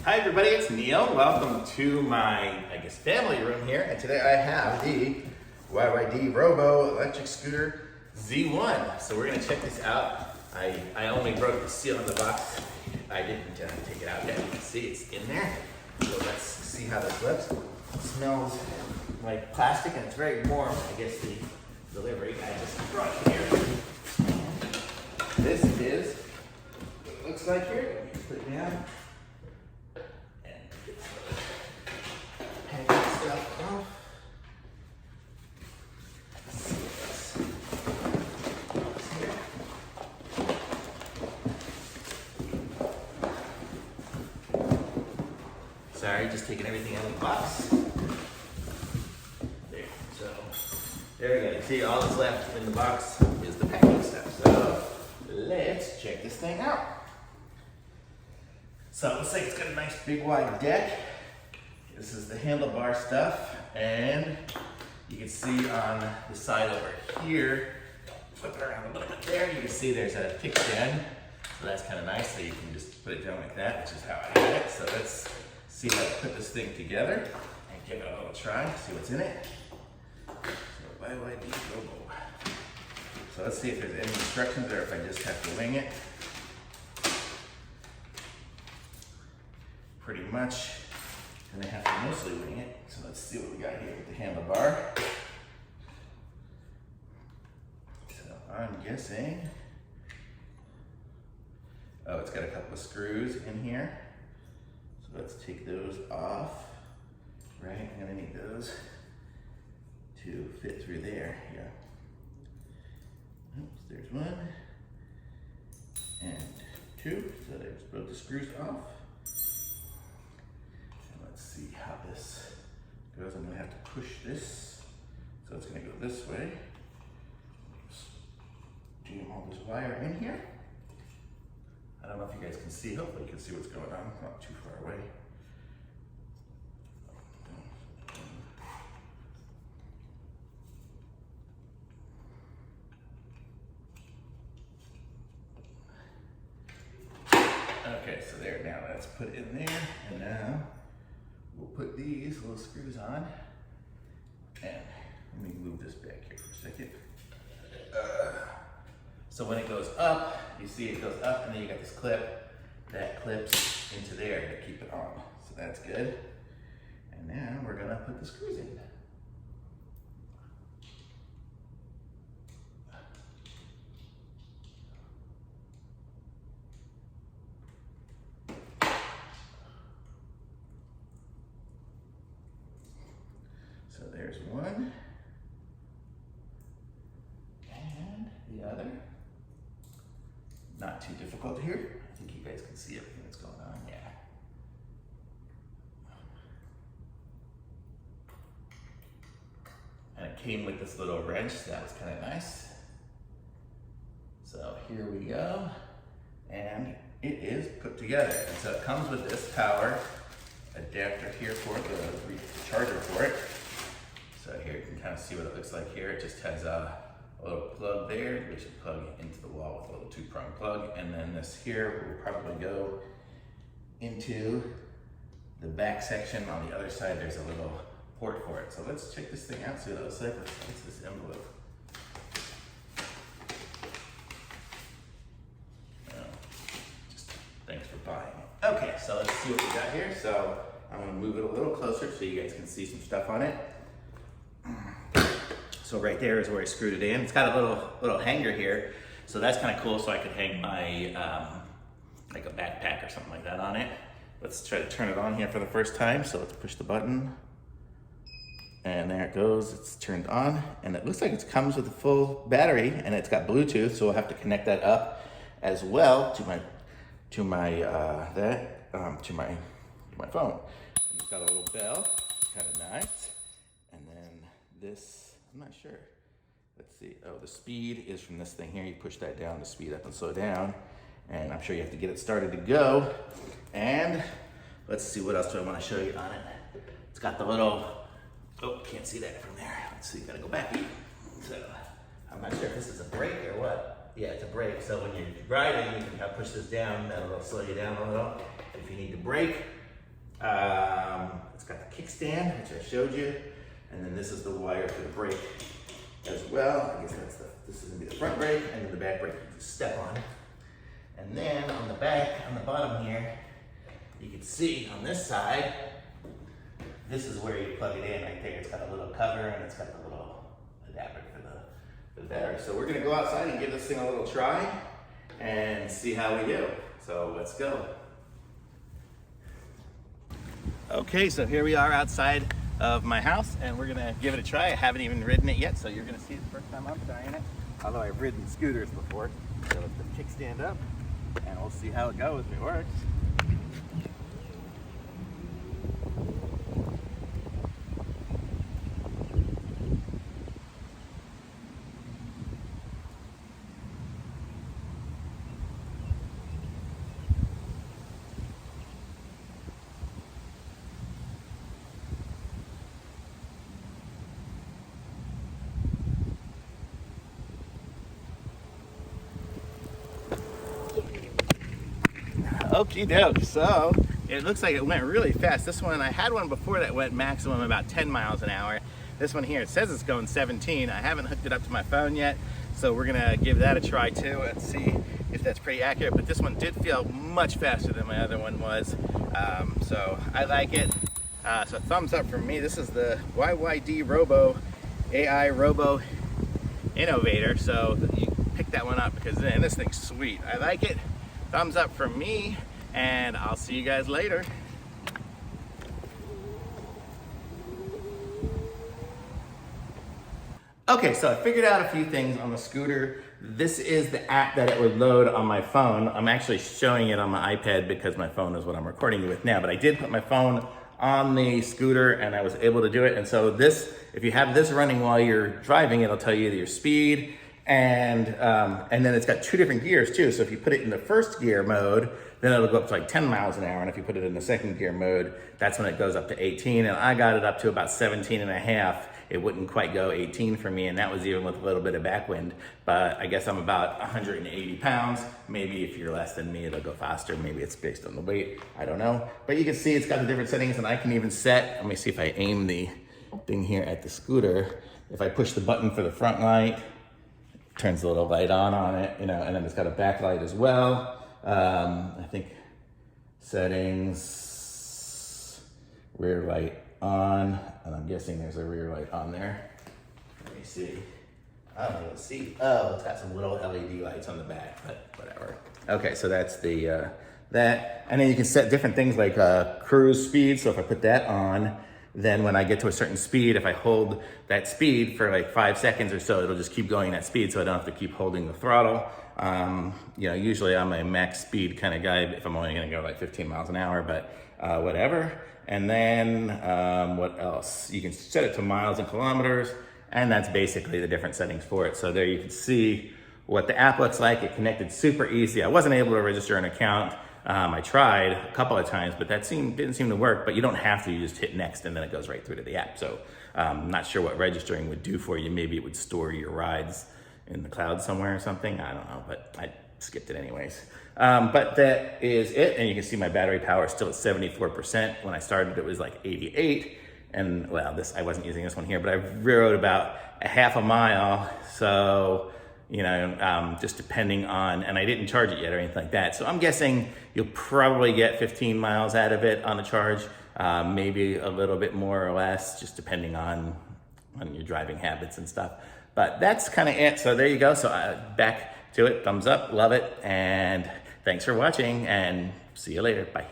Hi everybody, it's Neil. Welcome to my, family room here. And today I have the YYD Robo electric scooter Z1. So we're gonna check this out. I only broke the seal in the box. I didn't take it out yet. You can see it's in there. So let's see how this looks. It smells like plastic and it's very warm. I guess the delivery guy just brought it here. This is what it looks like here. Let me just put it down. Sorry, just taking everything out of the box. There, so there we go. You see all that's left in the box is the packing stuff. So let's check this thing out. So it looks like it's got a nice big wide deck. This is the handlebar stuff, and you can see on the side over here, flip it around a little bit there, you can see there's a kickstand. So that's kind of nice, so you can just put it down like that, which is how I had it. So let's see how to put this thing together and give it a little try, see what's in it. So YYD Robo. So let's see if there's any instructions or if I just have to wing it. Pretty much gonna have to mostly wing it. So let's see what we got here with the handlebar. So I'm guessing, oh, it's got a couple of screws in here. So let's take those off, right? I'm gonna need those to fit through there, yeah. Oops, there's one, and two, so there's both the screws off. And let's see how this goes. I'm gonna have to push this, so it's gonna go this way. Just jam all this wire in here. I don't know if you guys can see, hopefully you can see what's going on, not too far away. Okay, so there, now that's put in there, and now we'll put these little screws on, and let me move this back here for a second. So when it goes up, you see it goes up and then you got this clip that clips into there to keep it on. So that's good. And now we're gonna put the screws in. So there's one. And the other. Not too difficult here. I think you guys can see everything that's going on. Yeah. And it came with this little wrench, so that was kind of nice. So here we go. And it is put together. And so it comes with this power adapter here for it, the charger for it. So here you can kind of see what it looks like here. It just has a little plug there, which you plug into the wall with a little 2-prong plug. And then this here will probably go into the back section. On the other side, there's a little port for it. So let's check this thing out, see what it looks like. What's this envelope? Just thanks for buying it. Okay, so let's see what we got here. So I'm gonna move it a little closer so you guys can see some stuff on it. So right there is where I screwed it in. It's got a little hanger here, so that's kind of cool. So I could hang my like a backpack or something like that on it. Let's try to turn it on here for the first time. So let's push the button, and there it goes. It's turned on, and it looks like it comes with a full battery, and it's got Bluetooth. So we'll have to connect that up as well to my phone. And it's got a little bell, kind of nice, and then this. I'm not sure. Let's see. Oh, the speed is from this thing here. You push that down to speed up and slow down. And I'm sure you have to get it started to go. And let's see, what else do I want to show you on it? It's got the little, oh, can't see that from there. Let's see, gotta go back. So I'm not sure if this is a brake or what. Yeah, it's a brake. So when you're riding, you can kind of push this down. That'll slow you down a little. If you need to brake, It's got the kickstand, which I showed you, and then this is the wire for the brake as well. I guess this is gonna be the front brake, and then the back brake you just step on. And then on the back, on the bottom here, you can see on this side, this is where you plug it in right there. It's got a little cover and it's got the little adapter for the battery. So we're gonna go outside and give this thing a little try and see how we do. So let's go. Okay, so here we are outside of my house and we're gonna give it a try. I haven't even ridden it yet, so you're gonna see it the first time I'm trying it. Although I've ridden scooters before. So let's put the kickstand up and we'll see how it goes, if it works. Okie doke, so it looks like it went really fast. This one, I had one before that went maximum about 10 miles an hour. This one here, it says it's going 17. I haven't hooked it up to my phone yet, so we're gonna give that a try too and see if that's pretty accurate. But this one did feel much faster than my other one was. So I like it. So thumbs up from me. This is the YYD Robo AI Robo Innovator. So you pick that one up because man, this thing's sweet. I like it. Thumbs up from me, and I'll see you guys later. Okay, so I figured out a few things on the scooter. This is the app that it would load on my phone. I'm actually showing it on my iPad because my phone is what I'm recording you with now, but I did put my phone on the scooter and I was able to do it. And so this, if you have this running while you're driving, it'll tell you your speed, and then it's got 2 different gears too. So if you put it in the first gear mode, then it'll go up to like 10 miles an hour. And if you put it in the second gear mode, that's when it goes up to 18. And I got it up to about 17 and a half. It wouldn't quite go 18 for me, and that was even with a little bit of backwind. But I guess I'm about 180 pounds. Maybe if you're less than me, it'll go faster. Maybe it's based on the weight, I don't know. But you can see it's got the different settings, and I can even set, let me see if I aim the thing here at the scooter. If I push the button for the front light, turns the little light on it, you know, and then it's got a backlight as well. I think settings, rear light on, and I'm guessing there's a rear light on there. Let me see. I don't even see. Oh, it's got some little LED lights on the back, but whatever. Okay, so that's the that, and then you can set different things like cruise speed. So if I put that on, then when I get to a certain speed, if I hold that speed for like 5 seconds or so, it'll just keep going at speed, so I don't have to keep holding the throttle. You know, usually I'm a max speed kind of guy if I'm only gonna go like 15 miles an hour, but whatever. And then what else? You can set it to miles and kilometers, and that's basically the different settings for it. So there you can see what the app looks like. It connected super easy. I wasn't able to register an account. I tried a couple of times, but that didn't seem to work. But you don't have to. You just hit next, and then it goes right through to the app. So I'm not sure what registering would do for you. Maybe it would store your rides in the cloud somewhere or something. I don't know, but I skipped it anyways. But that is it. And you can see my battery power is still at 74%. When I started, it was like 88. And well, I wasn't using this one here, but I rode about a half a mile. So, you know, just depending on, and I didn't charge it yet or anything like that. So I'm guessing you'll probably get 15 miles out of it on a charge, maybe a little bit more or less, just depending on your driving habits and stuff. But that's kind of it. So there you go. So back to it. Thumbs up. Love it. And thanks for watching, and see you later. Bye.